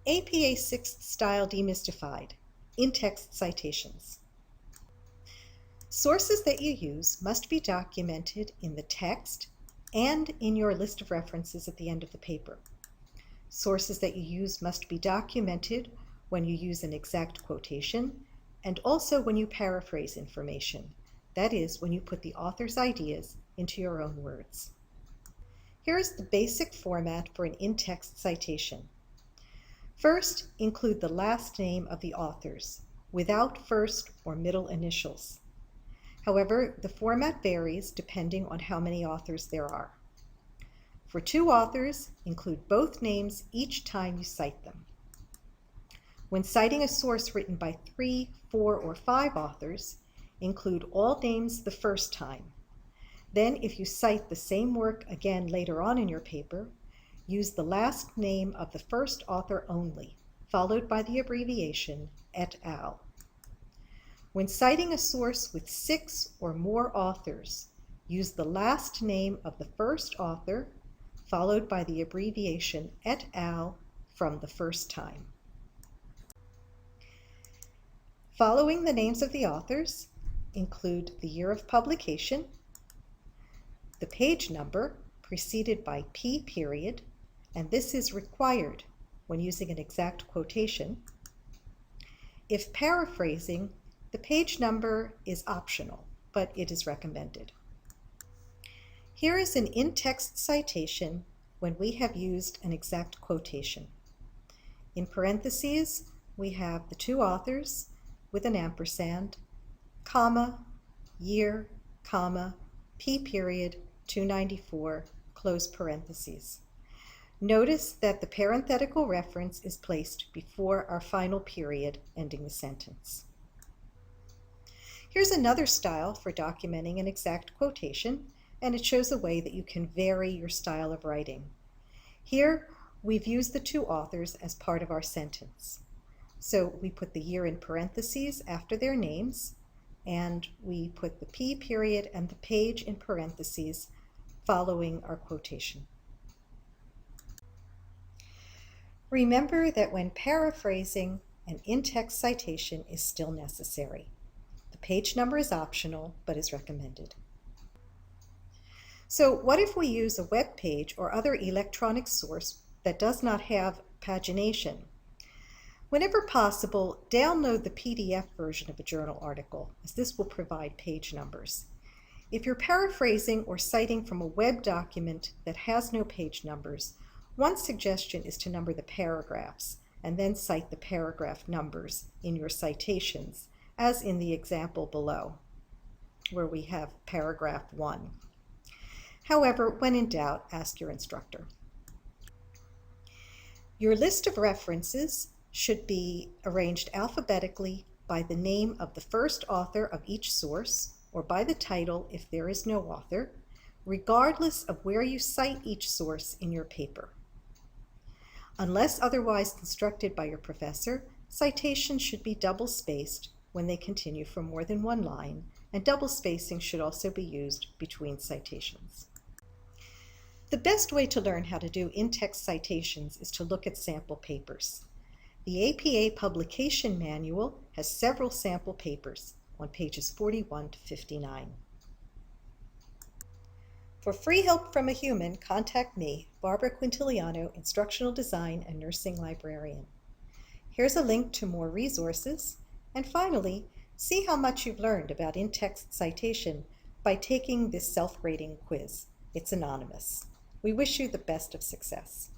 APA 6th Style Demystified, in-text citations. Sources that you use must be documented in the text and in your list of references at the end of the paper. Sources that you use must be documented when you use an exact quotation and also when you paraphrase information, that is, when you put the author's ideas into your own words. Here is the basic format for an in-text citation. First, include the last name of the authors, without first or middle initials. However, the format varies depending on how many authors there are. For two authors, include both names each time you cite them. When citing a source written by 3, 4, or 5 authors, include all names the first time. Then, if you cite the same work again later on in your paper, use the last name of the first author only, followed by the abbreviation et al. When citing a source with 6 or more authors, use the last name of the first author, followed by the abbreviation et al. From the first time. Following the names of the authors, include the year of publication, the page number preceded by P period, and this is required when using an exact quotation. If paraphrasing, the page number is optional, but it is recommended. Here is an in-text citation when we have used an exact quotation. In parentheses, we have the two authors with an ampersand, comma, year, comma, P period, 294, close parentheses. Notice that the parenthetical reference is placed before our final period ending the sentence. Here's another style for documenting an exact quotation, and it shows a way that you can vary your style of writing. Here, we've used the two authors as part of our sentence. So we put the year in parentheses after their names, and we put the P period and the page in parentheses following our quotation. Remember that when paraphrasing, an in-text citation is still necessary. The page number is optional, but is recommended. So what if we use a web page or other electronic source that does not have pagination? Whenever possible, download the PDF version of a journal article, as this will provide page numbers. If you're paraphrasing or citing from a web document that has no page numbers, one suggestion is to number the paragraphs and then cite the paragraph numbers in your citations, as in the example below, where we have paragraph 1. However, when in doubt, ask your instructor. Your list of references should be arranged alphabetically by the name of the first author of each source, or by the title if there is no author, regardless of where you cite each source in your paper. Unless otherwise instructed by your professor, citations should be double-spaced when they continue for more than one line, and double spacing should also be used between citations. The best way to learn how to do in-text citations is to look at sample papers. The APA Publication Manual has several sample papers on pages 41 to 59. For free help from a human, contact me, Barbara Quintiliano, Instructional Design and Nursing Librarian. Here's a link to more resources, and finally, see how much you've learned about in-text citation by taking this self-rating quiz. It's anonymous. We wish you the best of success.